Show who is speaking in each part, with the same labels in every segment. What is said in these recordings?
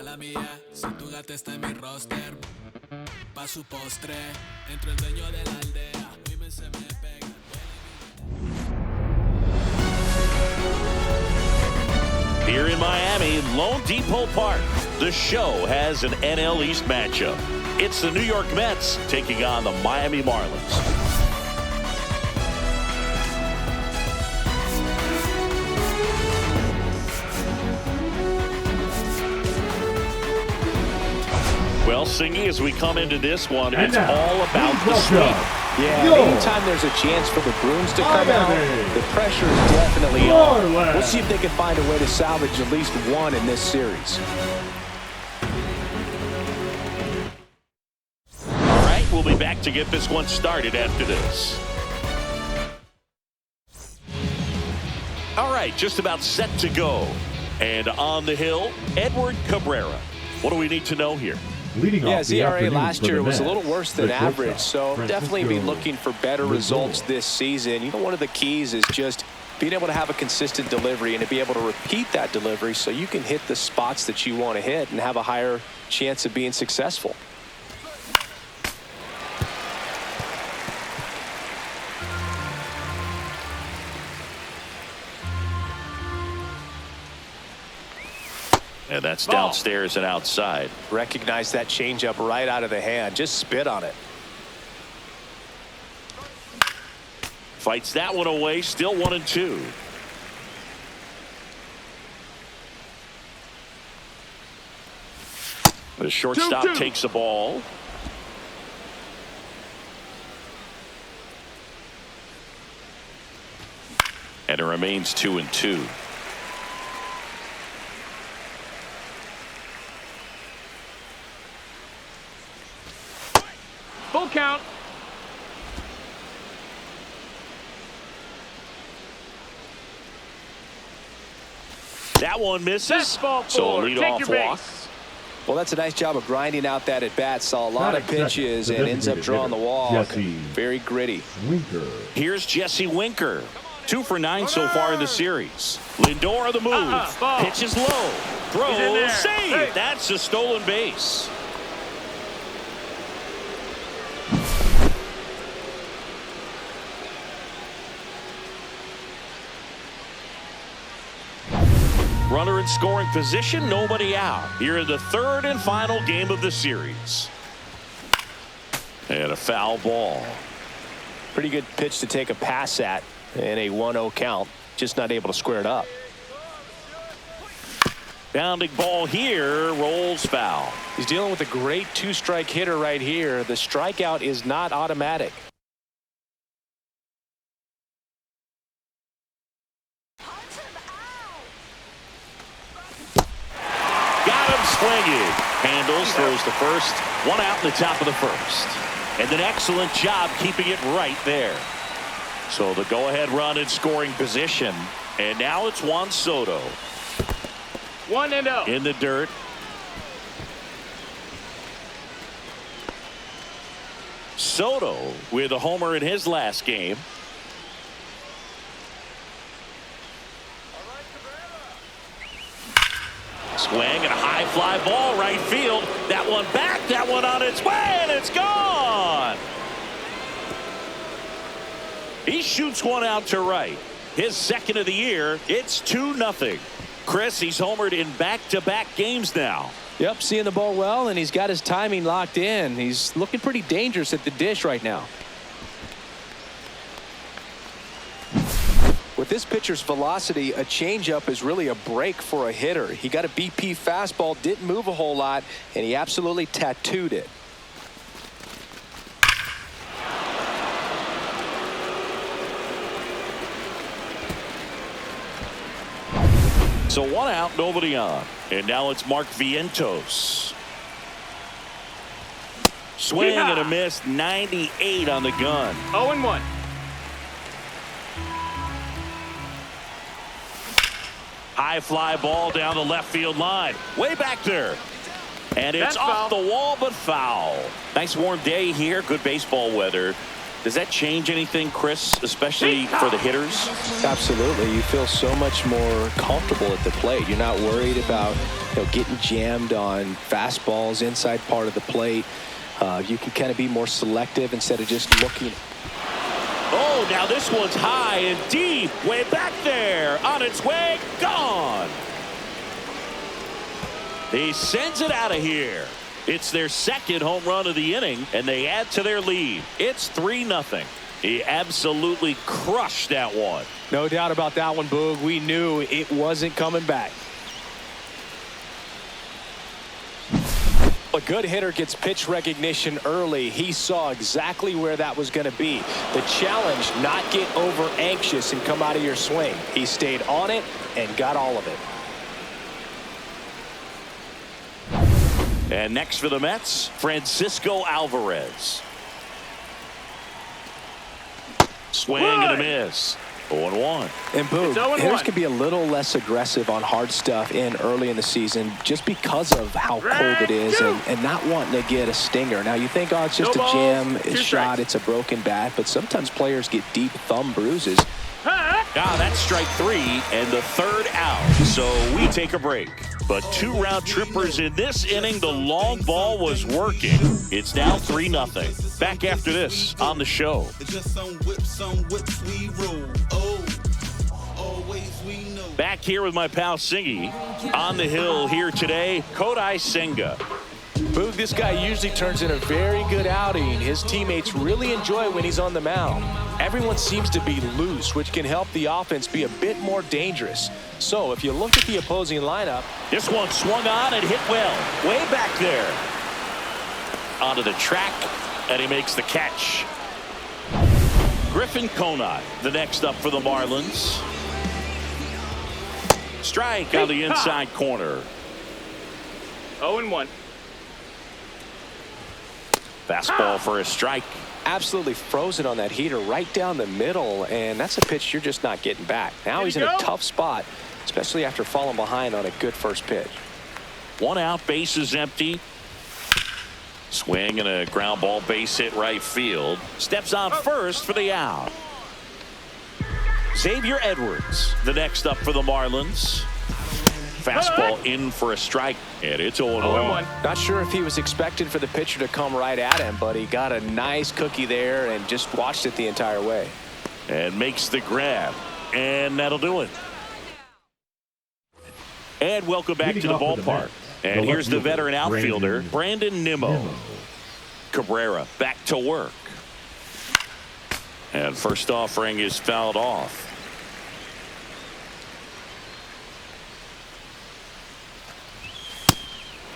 Speaker 1: mala mía, si tu gata está en mi roster, pa' su postre, entro el dueño de la aldea, women se me pegan.
Speaker 2: Here in Miami, Lone Depot Park, the show has an NL East matchup. It's the New York Mets taking on the Miami Marlins. Well, Singy, as we come into this one, it's all about the sweep.
Speaker 3: Yeah, anytime there's a chance for the Bruins to come out, the pressure is definitely on. We'll see if they can find a way to salvage at least one in this series.
Speaker 2: All right, we'll be back to get this one started after this. All right, just about set to go. And on the hill, Edward Cabrera. What do we need to know here?
Speaker 3: Yeah, his ERA last year was a little worse than average, so definitely be looking for better results this season. You know, one of the keys is just being able to have a consistent delivery and to be able to repeat that delivery so you can hit the spots that you want to hit and have a higher chance of being successful.
Speaker 2: And that's downstairs and outside.
Speaker 3: Recognize that changeup right out of the hand. Just spit on it.
Speaker 2: Fights that one away. Still 1-2. The shortstop takes the ball. And it remains 2-2.
Speaker 4: Full count.
Speaker 2: That one misses.
Speaker 4: So
Speaker 2: lead off walk.
Speaker 3: Well, that's a nice job of grinding out that at bat. Saw a lot of pitches and ends up drawing the walk. Very gritty.
Speaker 2: Here's Jesse Winker. 2 for 9 so far in the series. Lindor on the move. Pitches low. Throws. Save. Hey. That's a stolen base. Runner in scoring position, nobody out. Here in the third and final game of the series. And a foul ball.
Speaker 3: Pretty good pitch to take a pass at in a 1-0 count. Just not able to square it up.
Speaker 2: Bounding ball here, rolls foul.
Speaker 3: He's dealing with a great two-strike hitter right here. The strikeout is not automatic.
Speaker 2: Swinging. Handles, throws the first. 1 out in the top of the first. And an excellent job keeping it right there. So the go-ahead run in scoring position. And now it's Juan Soto.
Speaker 4: 1-0.
Speaker 2: In the dirt. Soto with a homer in his last game. Swing and a high fly ball right field. That one back, that one on its way, and it's gone. He shoots one out to right. His second of the year. It's 2-0. Chris, he's homered in back-to-back games now.
Speaker 3: Yep, seeing the ball well, and he's got his timing locked in. He's looking pretty dangerous at the dish right now. With this pitcher's velocity, a changeup is really a break for a hitter. He got a BP fastball, didn't move a whole lot, and he absolutely tattooed it.
Speaker 2: So 1 out, nobody on. And now it's Mark Vientos. Swing and a miss, 98 on the gun.
Speaker 4: 0-1.
Speaker 2: High fly ball down the left field line. Way back there. And it's off the wall, but foul. Nice warm day here. Good baseball weather. Does that change anything, Chris, especially for the hitters?
Speaker 3: Absolutely. You feel so much more comfortable at the plate. You're not worried about getting jammed on fastballs inside part of the plate. You can kind of be more selective instead of just looking.
Speaker 2: Oh, now this one's high and deep, way back there, on its way, gone. He sends it out of here. It's their second home run of the inning, and they add to their lead. It's 3-0. He absolutely crushed that one.
Speaker 3: No doubt about that one, Boog. We knew it wasn't coming back. A good hitter gets pitch recognition early. He saw exactly where that was going to be. The challenge, not get over anxious and come out of your swing. He stayed on it and got all of it.
Speaker 2: And next for the Mets, Francisco Alvarez. Swing and a miss. 0-1.
Speaker 3: And boom, hitters can be a little less aggressive on hard stuff early in the season just because of how cold it is and not wanting to get a stinger. Now you think, oh, it's just a jam, it's shot, it's a broken bat, but sometimes players get deep thumb bruises.
Speaker 2: Ah, that's strike 3 and the third out. So we take a break. But 2 round trippers in this inning. The long ball was working. It's now 3-0. Back after this on the show. Back here with my pal Singy. On the hill here today, Kodai Senga.
Speaker 3: Boog, this guy usually turns in a very good outing. His teammates really enjoy when he's on the mound. Everyone seems to be loose, which can help the offense be a bit more dangerous. So if you look at the opposing lineup.
Speaker 2: This one swung on and hit well. Way back there. Onto the track, and he makes the catch. Griffin Conant, the next up for the Marlins. Strike on the inside corner.
Speaker 4: 0-1.
Speaker 2: Fastball for a strike.
Speaker 3: Absolutely frozen on that heater right down the middle, and that's a pitch you're just not getting back. Now he's in a tough spot, especially after falling behind on a good first pitch.
Speaker 2: 1 out, bases empty. Swing and a ground ball, base hit right field. Steps on first for the out. Xavier Edwards, the next up for the Marlins. Fastball in for a strike, and it's 0-1.
Speaker 3: Not sure if he was expecting for the pitcher to come right at him, but he got a nice cookie there and just watched it the entire way.
Speaker 2: And makes the grab, and that'll do it. And welcome back to the ballpark. And here's the veteran outfielder, Brandon Nimmo. Cabrera back to work. And first offering is fouled off.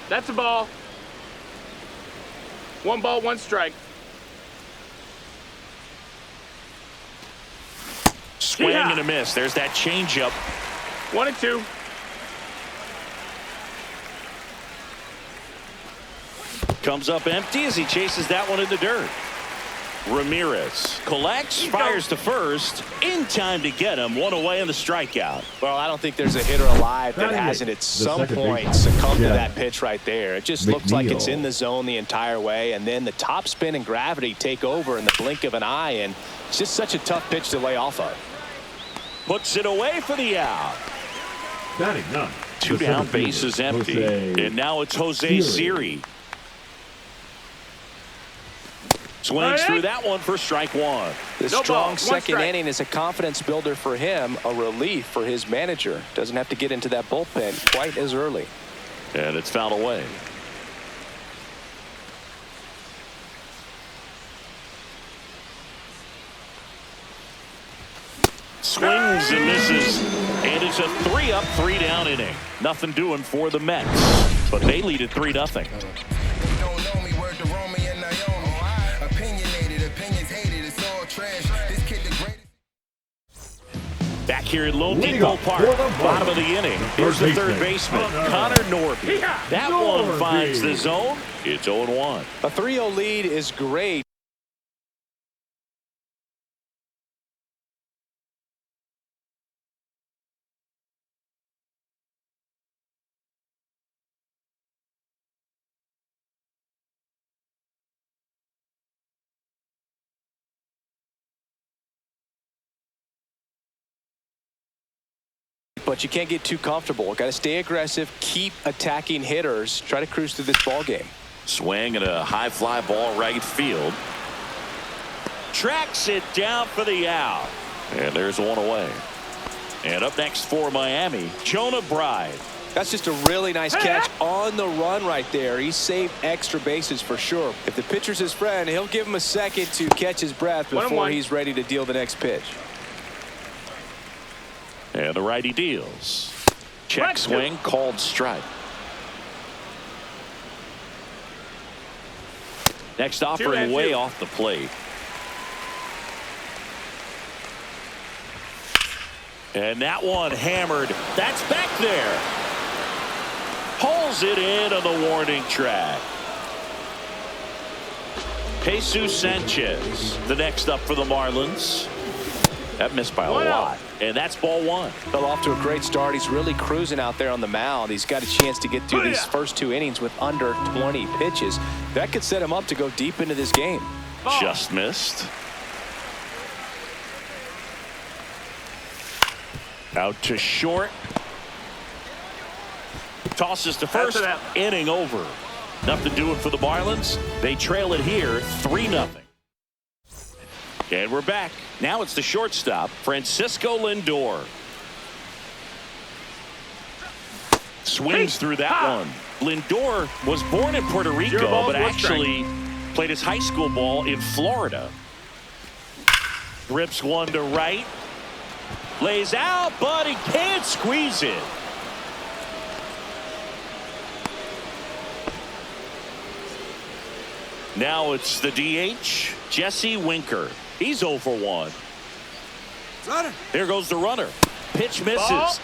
Speaker 4: That's a ball. 1 ball, 1 strike.
Speaker 2: Swing and a miss. There's that changeup.
Speaker 4: 1-2.
Speaker 2: Comes up empty as he chases that one in the dirt. Ramirez collects, fires to first, in time to get him. 1 away in the strikeout.
Speaker 3: Well, I don't think there's a hitter alive that hasn't at some point succumbed to that pitch right there. It just looks like it's in the zone the entire way, and then the top spin and gravity take over in the blink of an eye, and it's just such a tough pitch to lay off of.
Speaker 2: Puts it away for the out.
Speaker 5: Batting 9.
Speaker 2: 2 down, bases empty. And now it's Jose Siri. Swings through that one for strike 1.
Speaker 3: The strong second inning is a confidence builder for him, a relief for his manager. Doesn't have to get into that bullpen quite as early.
Speaker 2: And it's fouled away. Swings and misses. And it's a 3-up, 3-down inning. Nothing doing for the Mets. But they lead at 3-0. Back here at Lone Depot Park, bottom of the inning. Here's the third baseman, Connor Norby. That one finds the zone. It's 0-1.
Speaker 3: A 3-0 lead is great. but you can't get too comfortable. Got to stay aggressive, keep attacking hitters, try to cruise through this ball game.
Speaker 2: Swing and a high fly ball right field. Tracks it down for the out. And there's one away. And up next for Miami, Jonah Bride.
Speaker 3: That's just a really nice catch on the run right there. He saved extra bases for sure. If the pitcher's his friend, he'll give him a second to catch his breath before he's ready to deal the next pitch.
Speaker 2: And the righty deals. Check swing, called strike. Next offering way off the plate. And that one hammered. That's back there. Pulls it in on the warning track. Jesus Sanchez, the next up for the Marlins. That missed by a lot. And that's ball one.
Speaker 3: Fell off to a great start. He's really cruising out there on the mound. He's got a chance to get through these first 2 innings with under 20 pitches. That could set him up to go deep into this game.
Speaker 2: Just missed. Out to short. Tosses to first. Inning over. Nothing doing for the Marlins. They trail it here 3-0. And we're back. Now it's the shortstop, Francisco Lindor. Swings through that one. Lindor was born in Puerto Rico, but actually played his high school ball in Florida. Rips one to right. Lays out, but he can't squeeze it. Now it's the DH, Jesse Winker. He's 0 for 1. There goes the runner. Pitch misses.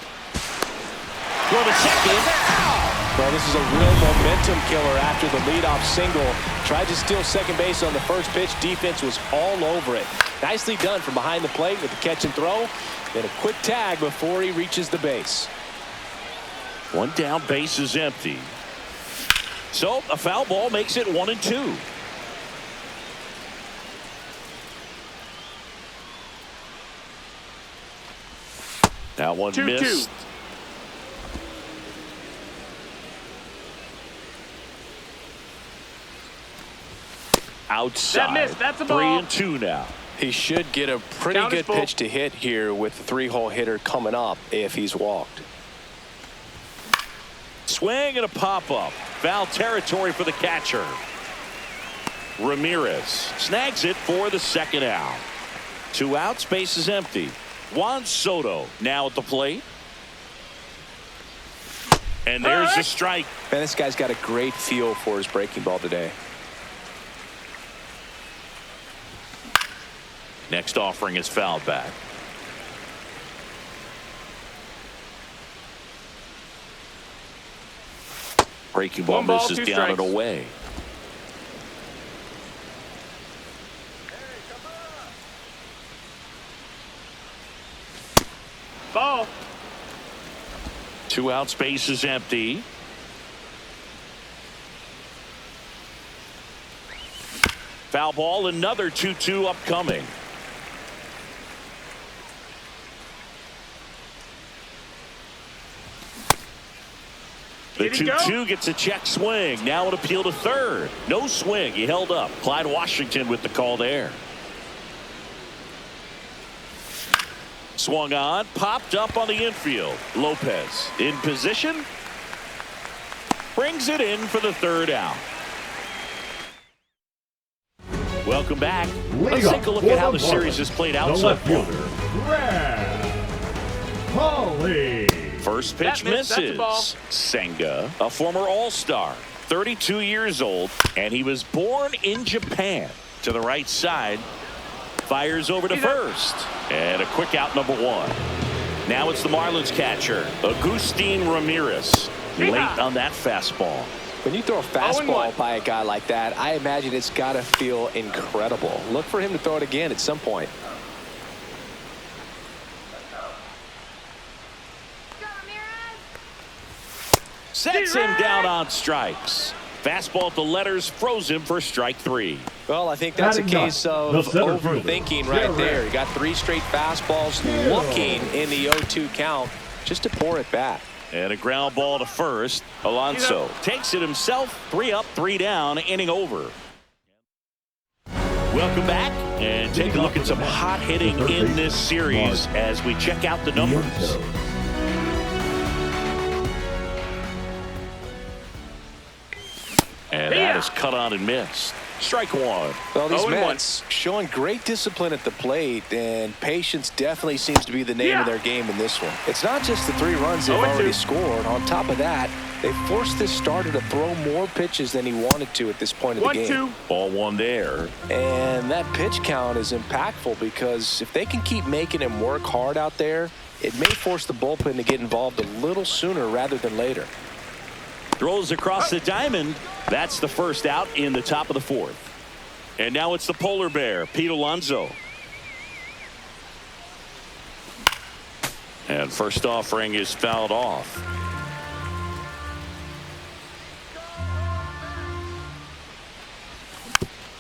Speaker 2: Throw to second.
Speaker 3: Well, this is a real momentum killer after the leadoff single. Tried to steal second base on the first pitch. Defense was all over it. Nicely done from behind the plate with the catch and throw. Then a quick tag before he reaches the base.
Speaker 2: One down, base is empty. So a foul ball makes it 1-2. Now one missed. Outside.
Speaker 4: That's a ball.
Speaker 2: 3-2 now.
Speaker 3: He should get a pretty good pitch to hit here with the 3-hole hitter coming up if he's walked.
Speaker 2: Swing and a pop-up. Foul territory for the catcher. Ramirez snags it for the second out. 2 outs, base is empty. Juan Soto now at the plate. And there's the strike.
Speaker 3: Man, this guy's got a great feel for his breaking ball today.
Speaker 2: Next offering is fouled back. Breaking ball misses down and away.
Speaker 4: Ball.
Speaker 2: 2 outs, base is empty. Foul ball, another 2-2 upcoming. The 2-2 gets a check swing. Now an appeal to third. No swing. He held up. Clyde Washington with the call there. Swung on. Popped up on the infield. Lopez in position. Brings it in for the third out. Welcome back. Let's take a look at how the series has played out so far. First pitch misses. Senga, a former All-Star, 32 years old, and he was born in Japan. To the right side, fires over to first, and a quick out, number 1. Now it's the Marlins catcher, Agustin Ramirez, late on that fastball.
Speaker 3: When you throw a fastball by a guy like that, I imagine it's got to feel incredible. Look for him to throw it again at some point.
Speaker 2: Sets him down on strikes. Fastball at the letters, froze him for strike 3.
Speaker 3: Well, I think that's a case of overthinking right there. He got 3 straight fastballs looking in the 0-2 count. Just a poor at bat.
Speaker 2: And a ground ball to first. Alonso takes it himself. 3 up, 3 down, inning over. Welcome back and take a look at some hot hitting in this series as we check out the numbers. And that is cut on and missed. Strike one.
Speaker 3: Well, these Mets showing great discipline at the plate, and patience definitely seems to be the name of their game in this one. It's not just the 3 runs they've already scored. On top of that, they forced this starter to throw more pitches than he wanted to at this point of the game.
Speaker 2: Ball 1 there.
Speaker 3: And that pitch count is impactful because if they can keep making him work hard out there, it may force the bullpen to get involved a little sooner rather than later.
Speaker 2: Throws across the diamond. That's the first out in the top of the 4th. And now it's the polar bear, Pete Alonso. And first offering is fouled off.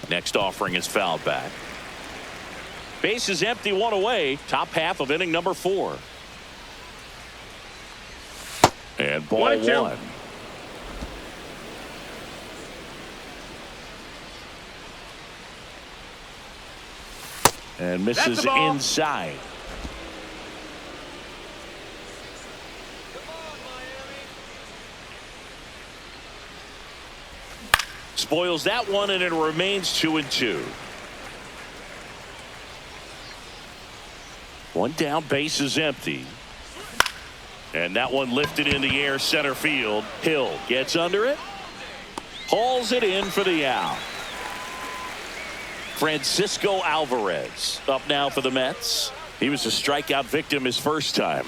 Speaker 2: Next offering is fouled back. Base is empty, 1 away. Top half of inning number 4. And ball 1. And misses inside. Spoils that one, and it remains 2-2. 1 down, base is empty. And that one lifted in the air, center field. Hill gets under it. Hauls it in for the out. Francisco Alvarez up now for the Mets. He was a strikeout victim his first time.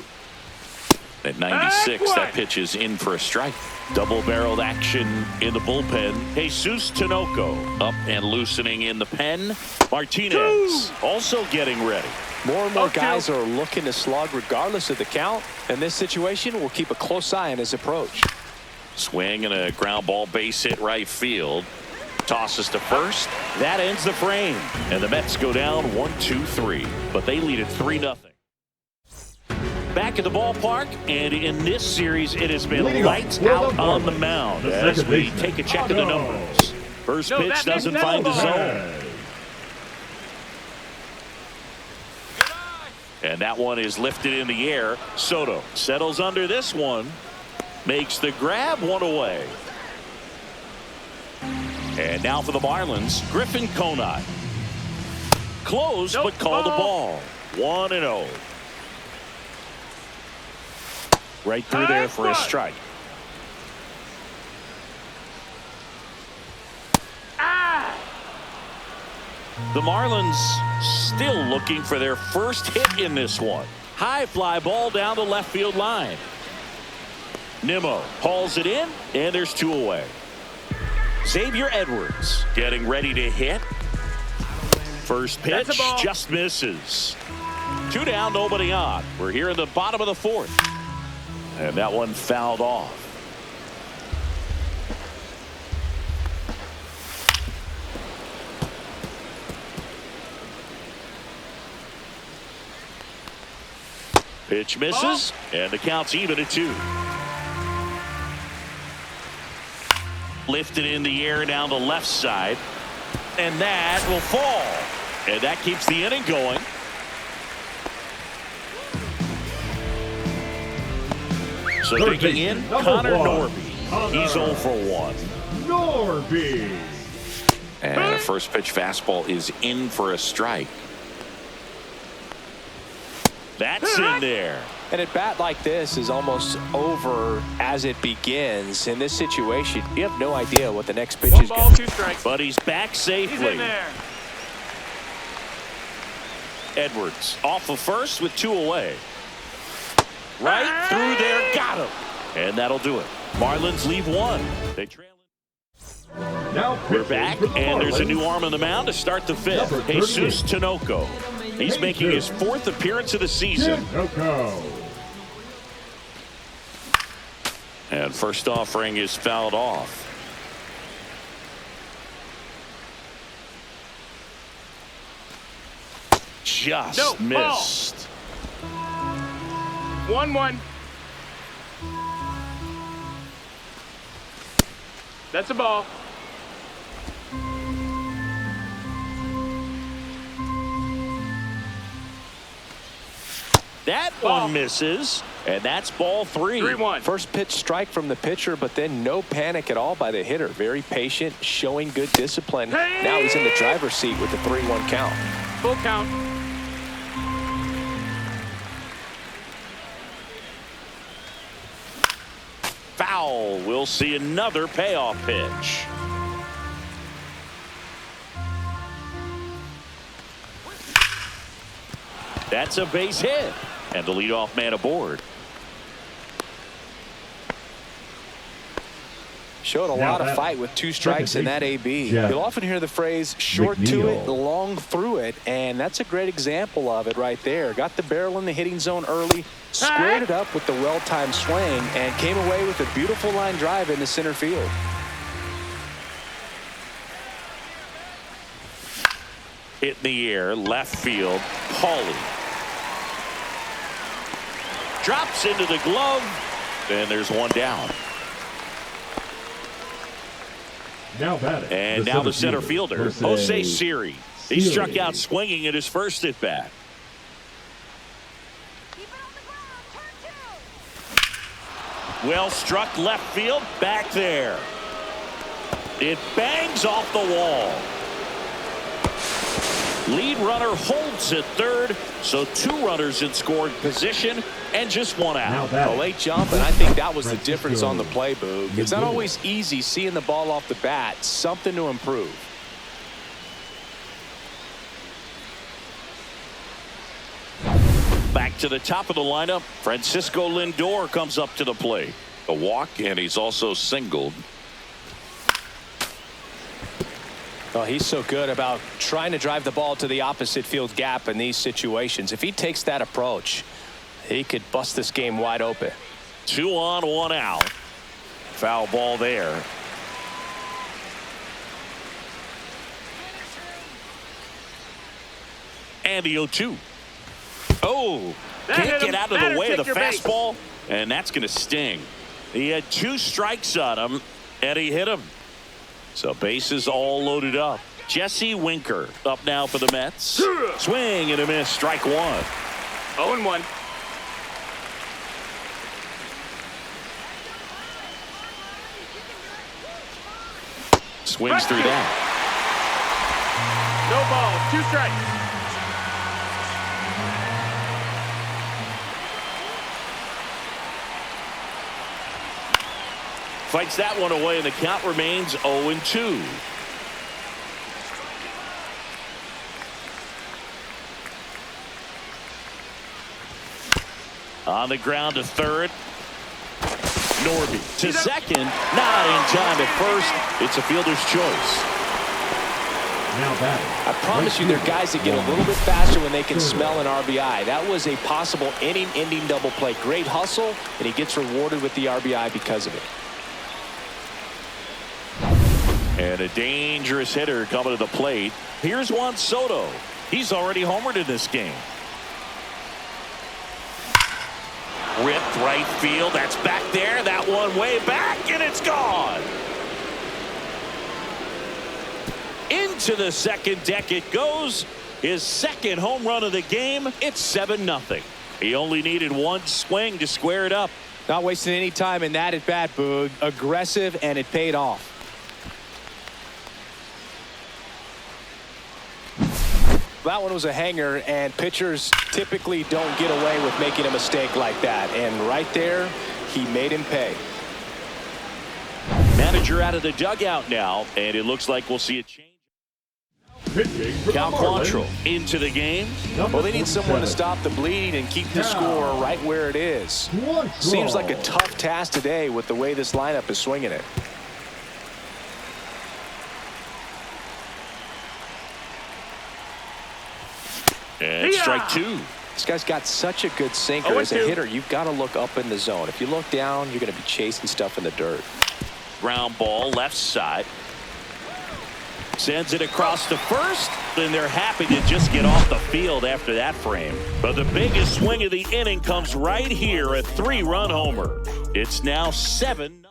Speaker 2: At 96, that pitch is in for a strike. Double-barreled action in the bullpen. Jesus Tinoco up and loosening in the pen. Martinez also getting ready.
Speaker 3: More and more guys are looking to slug regardless of the count. In this situation, we'll keep a close eye on his approach.
Speaker 2: Swing and a ground ball, base hit right field. Tosses to first. That ends the frame. And the Mets go down 1-2-3. But they lead it 3-0. Back at the ballpark, and in this series, it has been lights out on the mound as we take a check of the numbers. First pitch doesn't find the zone. And that one is lifted in the air. Soto settles under this one. Makes the grab, 1 away. And now for the Marlins, Griffin Conine. Close, but called a ball. 1-0. Right through there for a strike. The Marlins still looking for their first hit in this one. High fly ball down the left field line. Nimmo hauls it in, and there's 2 away. Xavier Edwards getting ready to hit. First pitch just misses. 2 down, nobody on. We're here in the bottom of the 4th. And that one fouled off. Pitch misses, and the count's even at 2. Lifted in the air down the left side, and that will fall. And that keeps the inning going. So digging in, Connor Norby. He's 0 for 1.
Speaker 5: Norby.
Speaker 2: And a first pitch fastball is in for a strike. That's in there.
Speaker 3: And at bat like this is almost over as it begins. In this situation, you have no idea what the next pitch is going to be.
Speaker 2: But he's back safely. Edwards off of first with 2 away. Right through there, got him. And that'll do it. Marlins leave 1. They trail it.
Speaker 5: Now
Speaker 2: we're back, and there's a new arm on the mound to start the 5th. Jesus Tinoco. He's making his 4th appearance of the season. And first offering is fouled off. Just missed.
Speaker 4: 1-1. That's a ball.
Speaker 2: That
Speaker 4: Ball.
Speaker 2: one misses, and that's ball 3.
Speaker 4: 3-1.
Speaker 3: First pitch strike from the pitcher, but then no panic at all by the hitter. Very patient, showing good discipline.
Speaker 4: Hey!
Speaker 3: Now he's in the driver's seat with the 3-1 count.
Speaker 4: Full count.
Speaker 2: Foul. We'll see another payoff pitch. That's a base hit, and the leadoff man aboard.
Speaker 3: Showed a lot of fight with 2 strikes in that AB. You'll often hear the phrase short to it, long through it, and that's a great example of it right there. Got the barrel in the hitting zone early, squared it up with the well-timed swing, and came away with a beautiful line drive into center field.
Speaker 2: Hit in the air, left field, Pauly. Drops into the glove, and there's one down.
Speaker 5: Now batting.
Speaker 2: And now the center fielder, Jose Siri. He struck out swinging at his first at bat. Well struck left field, back there. It bangs off the wall. Lead runner holds at third, so 2 runners in scoring position and just 1 out.
Speaker 3: A late jump, and I think that was the difference on the play, Boog. It's not always easy seeing the ball off the bat. Something to improve.
Speaker 2: Back to the top of the lineup, Francisco Lindor comes up to the plate.
Speaker 6: A walk, and he's also singled.
Speaker 3: Well, he's so good about trying to drive the ball to the opposite field gap in these situations. If he takes that approach, he could bust this game wide open.
Speaker 2: 2 on, 1 out. Foul ball there. And the 0-2. Oh, can't get out of the way of the fastball, and that's going to sting. He had 2 strikes on him, and he hit him. So bases all loaded up. Jesse Winker up now for the Mets. Swing and a miss, strike 1.
Speaker 4: 0-1.
Speaker 2: Swings through that.
Speaker 4: No ball. 2 strikes.
Speaker 2: Fights that one away, and the count remains 0-2. On the ground to third. Norby to second. Not in time at first. It's a fielder's choice.
Speaker 3: I promise you, there are guys that get a little bit faster when they can smell an RBI. That was a possible inning-ending double play. Great hustle, and he gets rewarded with the RBI because of it.
Speaker 2: And a dangerous hitter coming to the plate. Here's Juan Soto. He's already homered in this game. Ripped right field. That's back there. That one way back, and it's gone. Into the second deck it goes. His second home run of the game. It's 7-0. He only needed 1 swing to square it up.
Speaker 3: Not wasting any time in that at bat, Boog. Aggressive, and it paid off. That one was a hanger, and pitchers typically don't get away with making a mistake like that. And right there, he made him pay.
Speaker 2: Manager out of the dugout now, and it looks like we'll see a change. Cal Quantrill into the game.
Speaker 3: Well, they need someone to stop the bleed and keep the score right where it is. Seems like a tough task today with the way this lineup is swinging it.
Speaker 2: And strike 2.
Speaker 3: This guy's got such a good sinker. As a hitter, you've got to look up in the zone. If you look down, you're going to be chasing stuff in the dirt.
Speaker 2: Ground ball left side. Sends it across to first, and they're happy to just get off the field after that frame. But the biggest swing of the inning comes right here, a 3-run homer. It's now 7-0.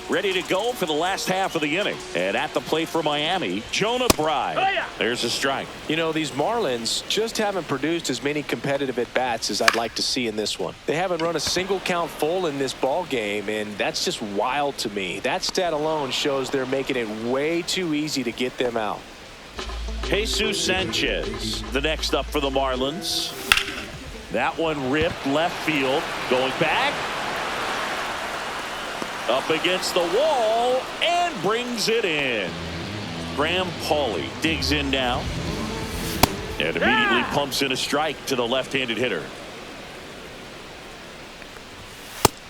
Speaker 2: ready to go for the last half of the inning. And at the plate for Miami, Jonah Bride.
Speaker 4: Oh, yeah.
Speaker 2: There's a strike.
Speaker 3: You know, these Marlins just haven't produced as many competitive at-bats as I'd like to see in this one. They haven't run a single count full in this ball game, and that's just wild to me. That stat alone shows they're making it way too easy to get them out.
Speaker 2: Jesus Sanchez, the next up for the Marlins. That one ripped left field. Going back. Up against the wall and brings it in. Graham Pauley digs in now and immediately pumps in a strike to the left-handed hitter.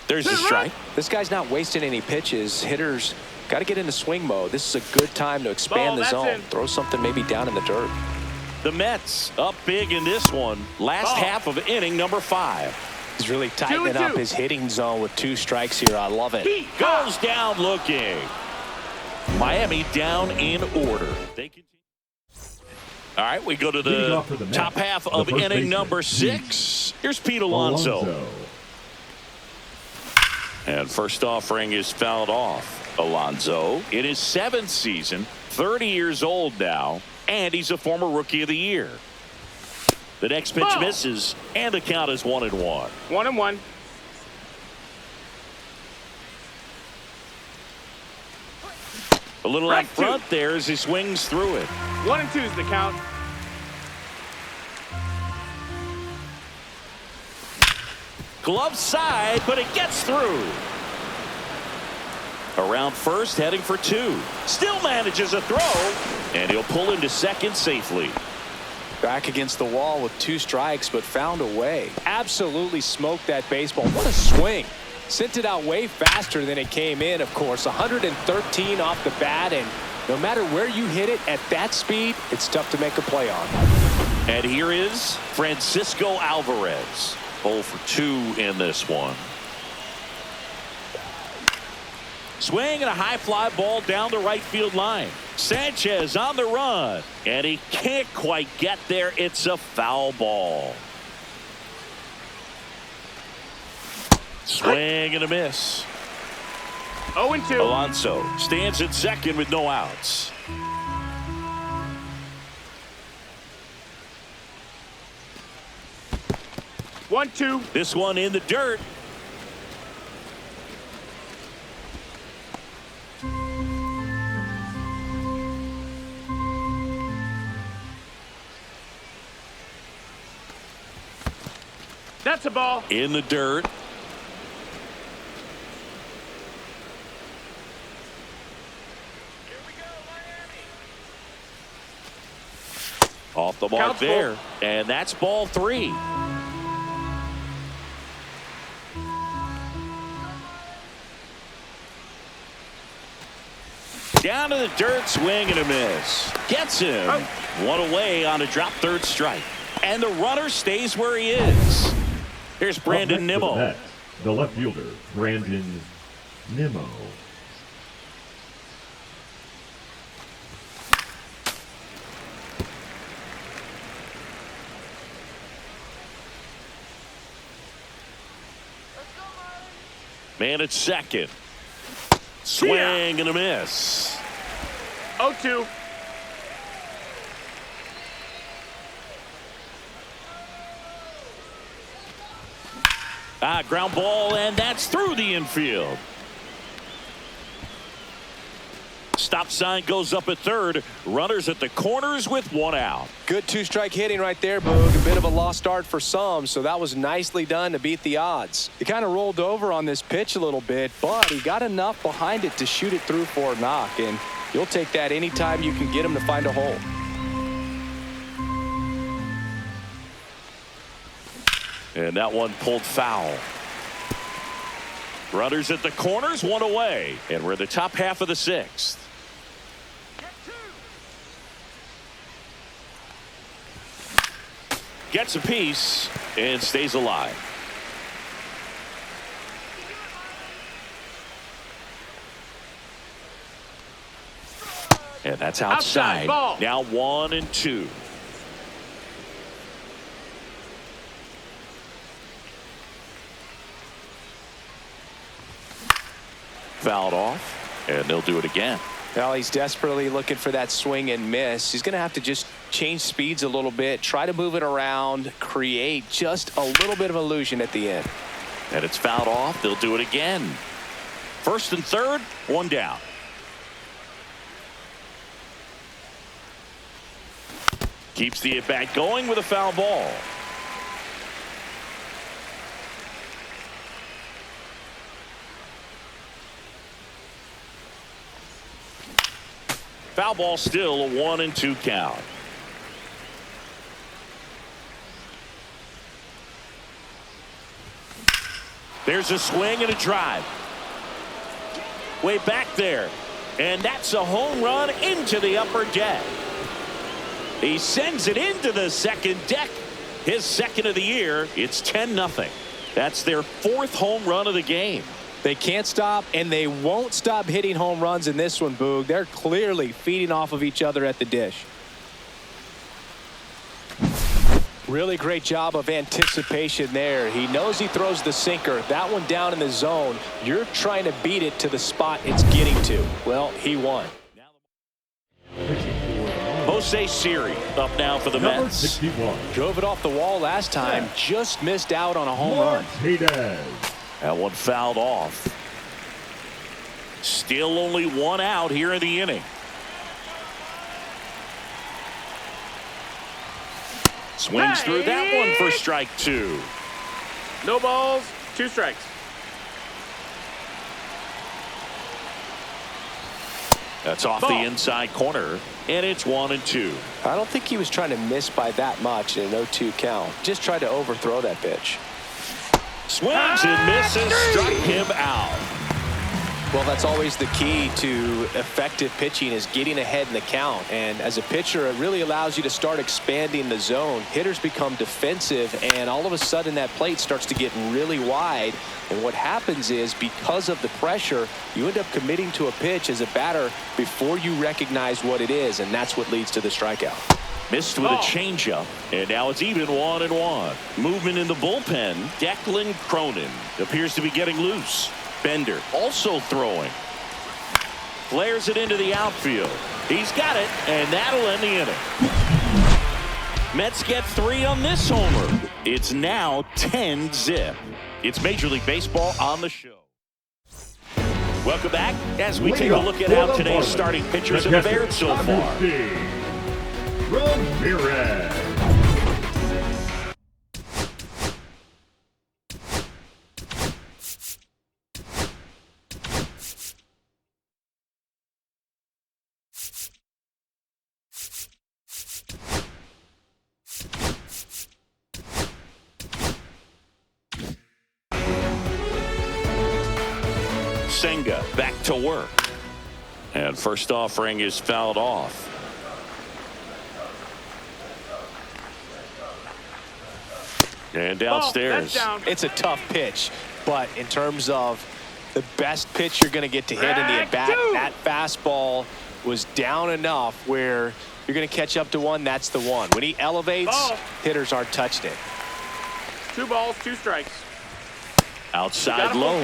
Speaker 2: There's the strike.
Speaker 3: This guy's not wasting any pitches. Hitters got to get into swing mode. This is a good time to expand the zone. Throw something maybe down in the dirt.
Speaker 2: The Mets up big in this one. Last half of inning number 5.
Speaker 3: He's really tightening up his hitting zone with 2 strikes here. I love it.
Speaker 2: He goes down looking. Miami down in order. They continue. All right, we go to the top half of inning number 6. Here's Pete Alonso. And first offering is fouled off. Alonso in his 7th season, 30 years old now, and he's a former Rookie of the Year. The next pitch misses, and the count is 1-1.
Speaker 4: 1-1.
Speaker 2: A little out front there as he swings through it.
Speaker 4: 1-2 is the count.
Speaker 2: Glove side, but it gets through. Around first, heading for 2. Still manages a throw, and he'll pull into second safely.
Speaker 3: Back against the wall with 2 strikes, but found a way. Absolutely smoked that baseball. What a swing. Sent it out way faster than it came in, of course. 113 off the bat, and no matter where you hit it at that speed, it's tough to make a play on.
Speaker 2: And here is Francisco Alvarez. 0 for 2 in this one. Swing and a high fly ball down the right field line. Sanchez on the run, and he can't quite get there. It's a foul ball. Swing and a miss.
Speaker 4: 0-2.
Speaker 2: Alonso stands at second with no outs.
Speaker 4: 1-2.
Speaker 2: This one in the dirt.
Speaker 4: That's a ball.
Speaker 2: In the dirt. Off the mark there. And that's ball 3. Down to the dirt, swing and a miss. Gets him. One away on a drop third strike. And the runner stays where he is. Here's Brandon Nimmo.
Speaker 5: The left fielder, Brandon Nimmo.
Speaker 2: Man at second. Swing and a miss.
Speaker 4: 0-2.
Speaker 2: Ground ball, and that's through the infield. Stop sign goes up at third. Runners at the corners with 1 out.
Speaker 3: Good 2-strike hitting right there, Boog. A bit of a lost start for some, so that was nicely done to beat the odds. He kind of rolled over on this pitch a little bit, but he got enough behind it to shoot it through for a knock, and you'll take that anytime you can get him to find a hole.
Speaker 2: And that one pulled foul. Runners at the corners, 1 away. And we're in the top half of the 6th. Gets a piece and stays alive. And that's outside.
Speaker 4: Ball.
Speaker 2: Now 1-2. fouled off, and they'll do it again.
Speaker 3: Well, he's desperately looking for that swing and miss. He's going to have to just change speeds a little bit, try to move it around, create just a little bit of illusion at the end.
Speaker 2: And it's fouled off. They'll do it again. First and third, one down. Keeps the at-bat going with a foul ball. Foul ball, still a 1-2 count. There's a swing and a drive. Way back there. And that's a home run into the upper deck. He sends it into the second deck. His second of the year. It's 10-0. That's their fourth home run of the game.
Speaker 3: They can't stop, and they won't stop hitting home runs in this one, Boog. They're clearly feeding off of each other at the dish. Really great job of anticipation there. He knows he throws the sinker. That one down in the zone. You're trying to beat it to the spot it's getting to. Well, he won.
Speaker 2: Jose Siri up now for the Mets.
Speaker 5: 61.
Speaker 3: Drove it off the wall last time. Just missed out on a home run.
Speaker 2: That one fouled off. Still only one out here in the inning. Swings through that one for strike two.
Speaker 4: No balls, 2 strikes.
Speaker 2: That's off the inside corner, and it's 1-2.
Speaker 3: I don't think he was trying to miss by that much in an 0-2 count. Just tried to overthrow that pitch.
Speaker 2: Swings and misses, struck him out.
Speaker 3: Well, that's always the key to effective pitching, is getting ahead in the count. And as a pitcher, it really allows you to start expanding the zone. Hitters become defensive, and all of a sudden that plate starts to get really wide. And what happens is, because of the pressure, you end up committing to a pitch as a batter before you recognize what it is, and that's what leads to the strikeout.
Speaker 2: Missed with a changeup, and now it's even 1-1. Movement in the bullpen. Declan Cronin appears to be getting loose. Bender also throwing. Flares it into the outfield. He's got it, and that'll end the inning. Mets get 3 on this homer. It's now 10-0. It's Major League Baseball on the show. Welcome back as we take a look at how today's starting pitchers have fared so far.
Speaker 5: Ramirez.
Speaker 2: Senga back to work. And first offering is fouled off. And downstairs.
Speaker 3: It's a tough pitch, but in terms of the best pitch you're going to get to hit in the at-bat, that fastball was down enough where you're going to catch up to one. That's the one. When he elevates, hitters aren't touching it.
Speaker 4: 2 balls, 2 strikes.
Speaker 2: Outside low.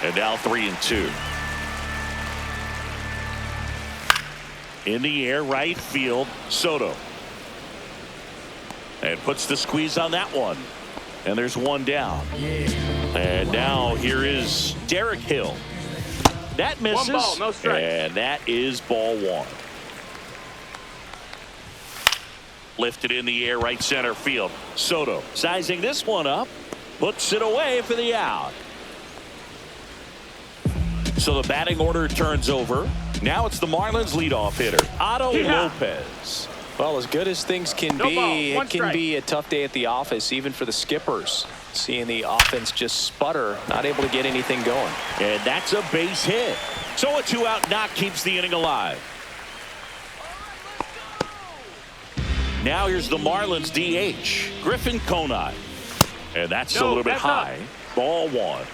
Speaker 2: And now 3-2. In the air, right field, Soto. And puts the squeeze on that one. And there's one down. And now here is Derek Hill. That misses.
Speaker 4: 1 ball, no strike.
Speaker 2: And that is ball 1. Lifted in the air, right center field. Soto sizing this one up. Puts it away for the out. So the batting order turns over. Now it's the Marlins leadoff hitter, Otto Lopez.
Speaker 3: Well, as good as things can be, it can be a tough day at the office, even for the skippers. Seeing the offense just sputter, not able to get anything going.
Speaker 2: And that's a base hit. So a 2-out knock keeps the inning alive. Now here's the Marlins DH, Griffin Conine. And that's a little bit high. Ball 1.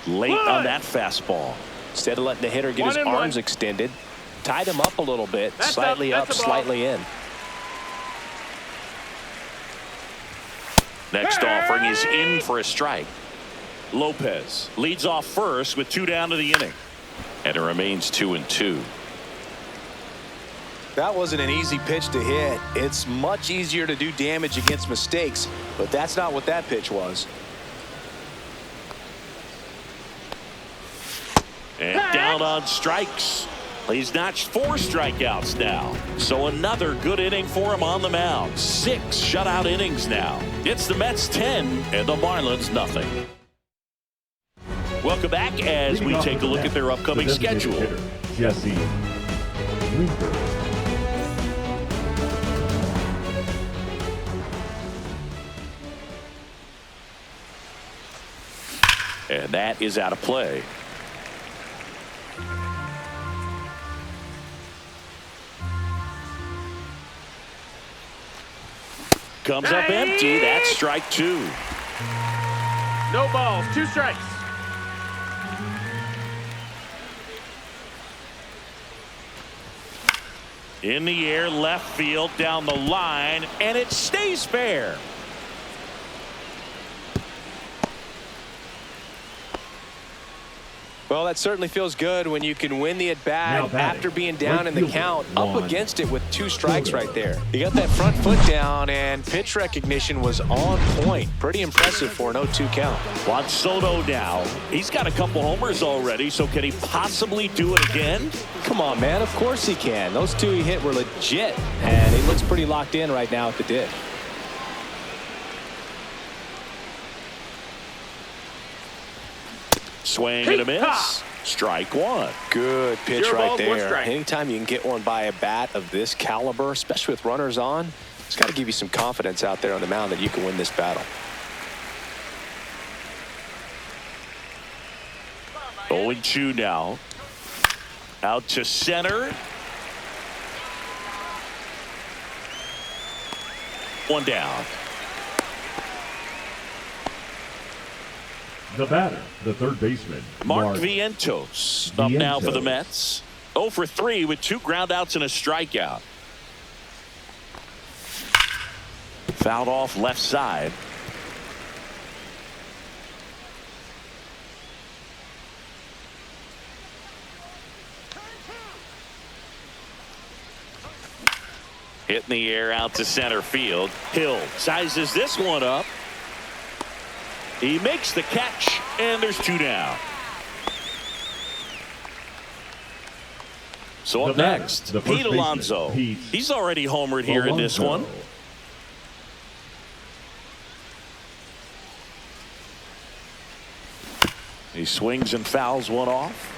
Speaker 2: Late on that fastball.
Speaker 3: Instead of letting the hitter get his arms extended, tied him up a little bit, slightly up, slightly in.
Speaker 2: Next offering is in for a strike. Lopez leads off first with 2 down to the inning.
Speaker 6: And it remains 2-2.
Speaker 3: That wasn't an easy pitch to hit. It's much easier to do damage against mistakes, but that's not what that pitch was.
Speaker 2: And down on strikes. He's notched 4 strikeouts now. So another good inning for him on the mound. 6 shutout innings now. It's the Mets 10 and the Marlins nothing. Welcome back as we take a look at their upcoming schedule.
Speaker 5: Jesse Winker.
Speaker 2: And that is out of play. Comes up empty. That's strike 2.
Speaker 4: No balls, 2 strikes.
Speaker 2: In the air, left field, down the line, and it stays fair.
Speaker 3: Well, that certainly feels good when you can win the at-bat after being down in the count, up against it with 2 strikes right there. You got that front foot down, and pitch recognition was on point. Pretty impressive for an 0-2 count.
Speaker 2: Juan Soto now. He's got a couple homers already, so can he possibly do it again?
Speaker 3: Come on, man. Of course he can. Those 2 he hit were legit, and he looks pretty locked in right now at the dish.
Speaker 2: Swing and a miss. Strike 1.
Speaker 3: Good pitch
Speaker 4: 0
Speaker 3: right
Speaker 4: balls, 1
Speaker 3: there.
Speaker 4: strike.
Speaker 3: Anytime you can get one by a bat of this caliber, especially with runners on, it's got to give you some confidence out there on the mound that you can win this battle.
Speaker 2: 0-2 now. Out to center. 1 down.
Speaker 5: The batter, the third baseman,
Speaker 2: Mark Vientos up now for the Mets. 0 for 3 with 2 groundouts and a strikeout. Fouled off left side. Hit in the air out to center field. Hill sizes this one up. He makes the catch, and there's 2 down. So up next, Pete Alonso. He's already homered here in this one. He swings and fouls one off.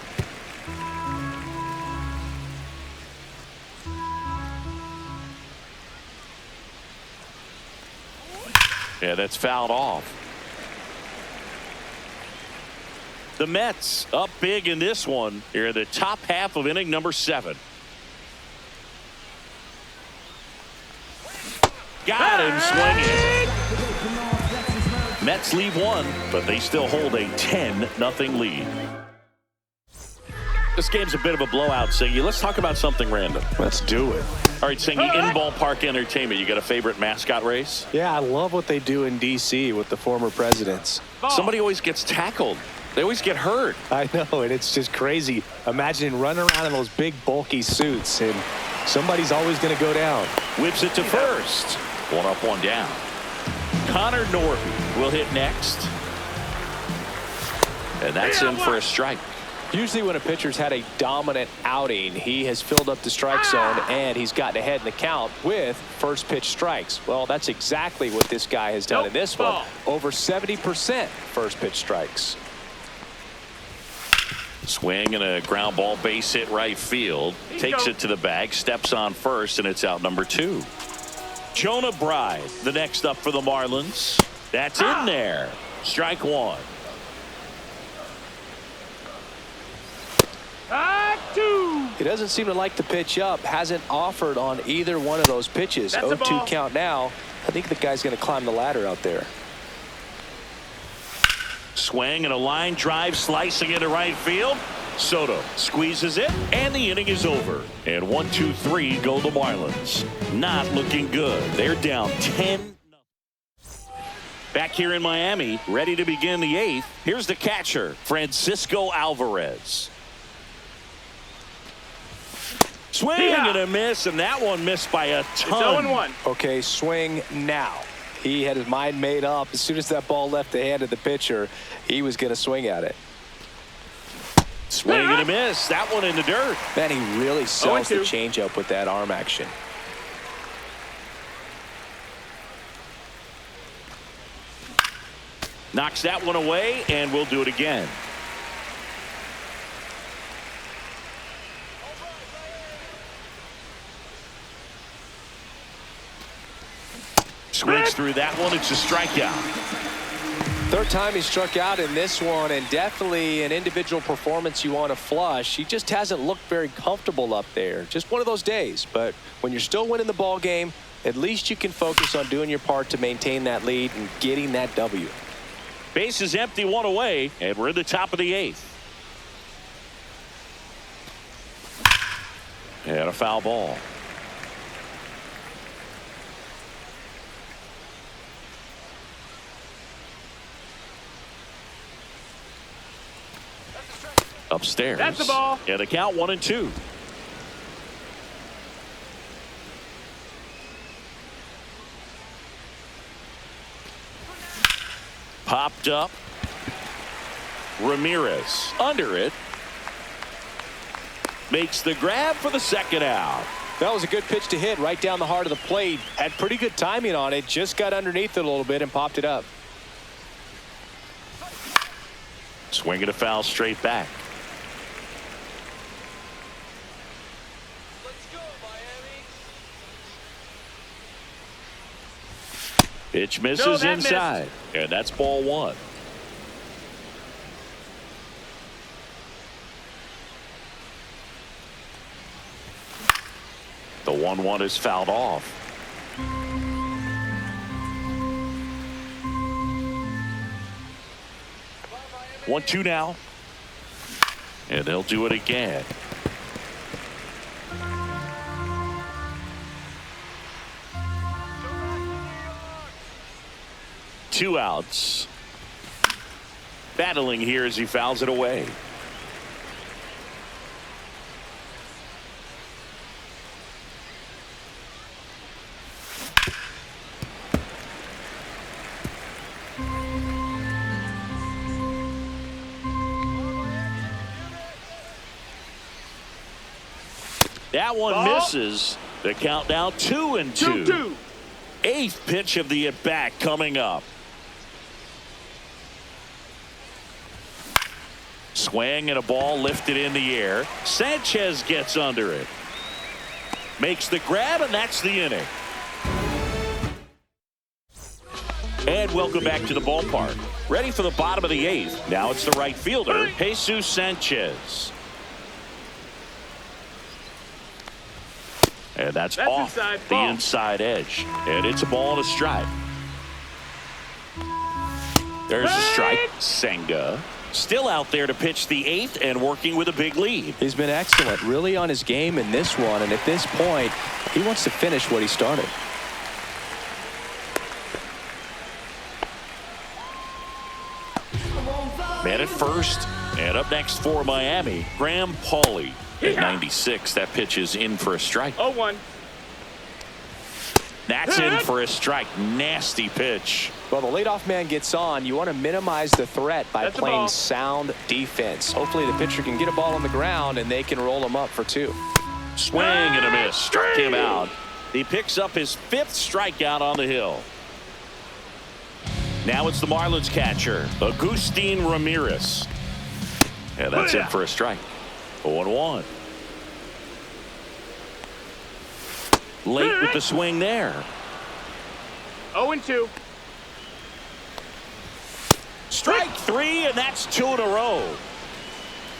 Speaker 2: Yeah, that's fouled off. The Mets up big in this one here in the top half of inning number 7. Got him swinging. Mets leave 1, but they still hold a 10-0 lead. This game's a bit of a blowout, Singy. Let's talk about something random.
Speaker 3: Let's do it.
Speaker 2: All right, Singy, in ballpark entertainment, you got a favorite mascot race?
Speaker 3: Yeah, I love what they do in D.C. with the former presidents.
Speaker 2: Somebody always gets tackled. They always get hurt.
Speaker 3: I know, and it's just crazy. Imagine running around in those big, bulky suits, and somebody's always going to go down.
Speaker 2: Whips it to first. 1 up, 1 down. Connor Norby will hit next. And that's in for a strike.
Speaker 3: Usually when a pitcher's had a dominant outing, he has filled up the strike zone and he's gotten ahead in the count with first pitch strikes. Well, that's exactly what this guy has done in this one. Over 70% first pitch strikes.
Speaker 2: Swing and a ground ball, base hit right field. Takes it to the bag, steps on first, and it's out number 2. Jonah Bride, the next up for the Marlins. That's in there. Strike 1.
Speaker 4: 2.
Speaker 3: He doesn't seem to like the pitch up. Hasn't offered on either one of those pitches. 0-2 count now. I think the guy's going to climb the ladder out there.
Speaker 2: Swing and a line drive, slicing into right field. Soto squeezes it, and the inning is over. And 1, 2, 3 go the Marlins. Not looking good. They're down 10. Back here in Miami, ready to begin the 8th. Here's the catcher, Francisco Alvarez. Swing and a miss, and that one missed by a ton.
Speaker 4: It's 0-1.
Speaker 3: Okay, swing now. He had his mind made up. As soon as that ball left the hand of the pitcher, he was going to swing at it.
Speaker 2: Swing and a miss. That one in the dirt.
Speaker 3: Man, he really sells the
Speaker 4: 0-2.
Speaker 3: changeup with that arm action.
Speaker 2: Knocks that one away, and we'll do it again. Swings through that one. It's a strikeout.
Speaker 3: Third time he struck out in this one, and definitely an individual performance you want to flush. He just hasn't looked very comfortable up there. Just one of those days. But when you're still winning the ball game, at least you can focus on doing your part to maintain that lead and getting that W.
Speaker 2: Base is empty, one away, and we're in the top of the 8th. And a foul ball. Upstairs.
Speaker 4: That's the ball.
Speaker 2: And the count 1-2. Popped up. Ramirez under it. Makes the grab for the second out.
Speaker 3: That was a good pitch to hit right down the heart of the plate. Had pretty good timing on it. Just got underneath it a little bit and popped it up.
Speaker 2: Swinging a foul straight back. Pitch misses inside. And that's ball 1. The 1-1 is fouled off. One, two now. And they'll do it again. Two outs. Battling here as he fouls it away. That one misses. The count now 2-2.
Speaker 4: 2-2.
Speaker 2: 8th pitch of the at-bat coming up. Swing and a ball lifted in the air. Sanchez gets under it. Makes the grab, and that's the inning. And welcome back to the ballpark. Ready for the bottom of the 8th. Now it's the right fielder, Jesus Sanchez. And that's off the inside edge. And it's a ball and a strike. There's a strike. Senga still out there to pitch the 8th and working with a big lead.
Speaker 3: He's been excellent, really on his game in this one. And at this point, he wants to finish what he started.
Speaker 2: Man at first. And up next for Miami, Graham Pauley. At 96, that pitch is in for a strike.
Speaker 4: 0-1.
Speaker 2: That's in for a strike. Nasty pitch.
Speaker 3: Well, the leadoff man gets on. You want to minimize the threat by playing sound defense. Hopefully the pitcher can get a ball on the ground and they can roll him up for 2.
Speaker 2: Swing and a miss. Struck him out. He picks up his 5th strikeout on the hill. Now it's the Marlins catcher, Agustin Ramirez. And that's in for a strike. 0-1. Late with the swing there.
Speaker 4: 0-2.
Speaker 2: Strike 3, and that's 2 in a row.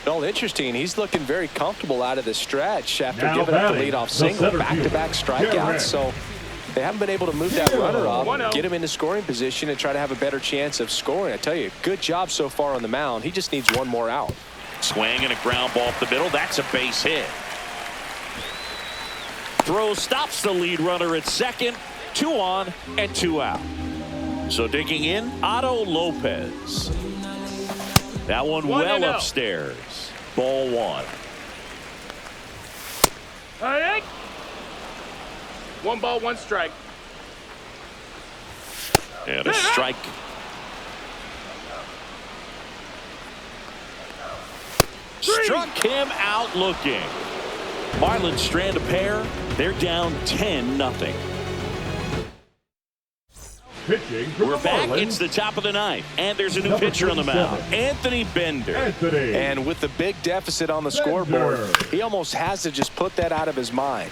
Speaker 3: Well, interesting. He's looking very comfortable out of the stretch after giving up the leadoff single. Back-to-back strikeouts. So they haven't been able to move that runner up, get him into scoring position, and try to have a better chance of scoring. I tell you, good job so far on the mound. He just needs one more out.
Speaker 2: Swing and a ground ball up the middle. That's a base hit. Throw stops the lead runner at second. 2 on and 2 out. So digging in, Otto Lopez. That one well upstairs. Ball one.
Speaker 4: All right. 1 ball, 1 strike.
Speaker 2: And a strike. Struck him out looking. Marlins strand a pair. They're down 10-0.
Speaker 5: Pitching for
Speaker 2: We're
Speaker 5: the
Speaker 2: back.
Speaker 5: Marlins.
Speaker 2: It's the top of the ninth, and there's a new
Speaker 5: Number
Speaker 2: pitcher on the
Speaker 5: 37.
Speaker 2: mound, Anthony Bender.
Speaker 3: And with the big deficit on the scoreboard, he almost has to just put that out of his mind.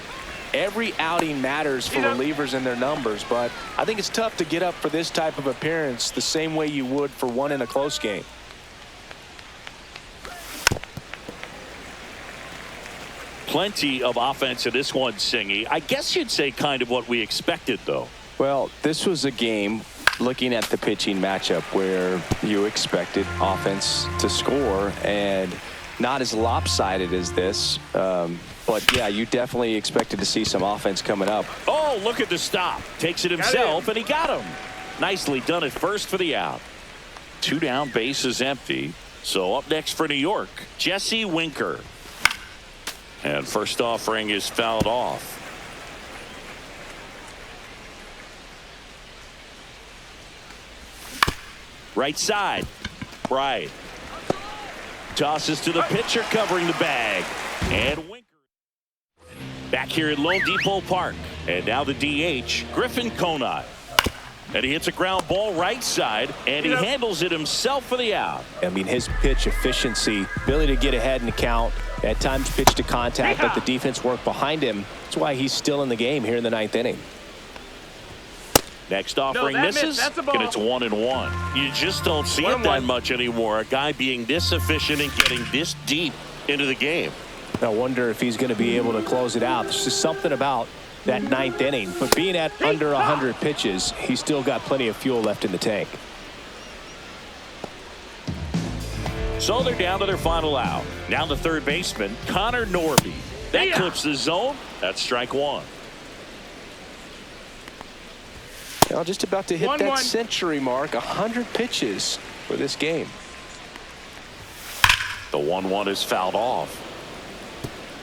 Speaker 3: Every outing matters for relievers and their numbers, but I think it's tough to get up for this type of appearance the same way you would for one in a close game.
Speaker 2: Plenty of offense in this one, Singy. I guess you'd say kind of what we expected, though.
Speaker 3: Well, this was a game, looking at the pitching matchup, where you expected offense to score, and not as lopsided as this. But, yeah, you definitely expected to see some offense coming up.
Speaker 2: Oh, look at the stop. Takes it himself, and he got him. Nicely done at first for the out. 2 down, base is empty. So up next for New York, Jesse Winker. And first offering is fouled off. Right side. Right. Tosses to the pitcher covering the bag. And Winker. Back here at Lone Depot Park. And now the DH, Griffin Conant. And he hits a ground ball right side, and he handles it himself for the out.
Speaker 3: I mean, his pitch efficiency, ability to get ahead in the count, at times pitch to contact, but the defense worked behind him. That's why he's still in the game here in the 9th inning.
Speaker 2: Next offering misses, and it's 1-1. You just don't see it that much anymore. A guy being this efficient and getting this deep into the game.
Speaker 3: I wonder if he's going to be able to close it out. There's just something about that 9th inning. But being at under 100 pitches, he's still got plenty of fuel left in the tank.
Speaker 2: So they're down to their final out. Now the third baseman, Connor Norby. That clips the zone. That's strike one.
Speaker 3: Now just about to hit that century mark, 100 pitches for this game.
Speaker 2: The 1-1 is fouled off.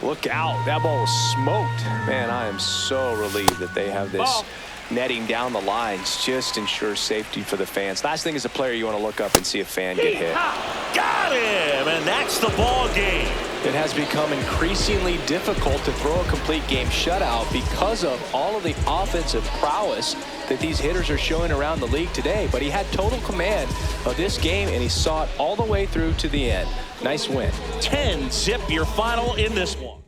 Speaker 3: Look out. That ball was smoked. Man, I am so relieved that they have this netting down the lines. Just ensures safety for the fans. Last thing as a player, you want to look up and see a fan get hit.
Speaker 2: Got him, and that's the ball game.
Speaker 3: It has become increasingly difficult to throw a complete game shutout because of all of the offensive prowess that these hitters are showing around the league today. But he had total command of this game, and he saw it all the way through to the end. Nice win.
Speaker 2: 10-zip your final in this one.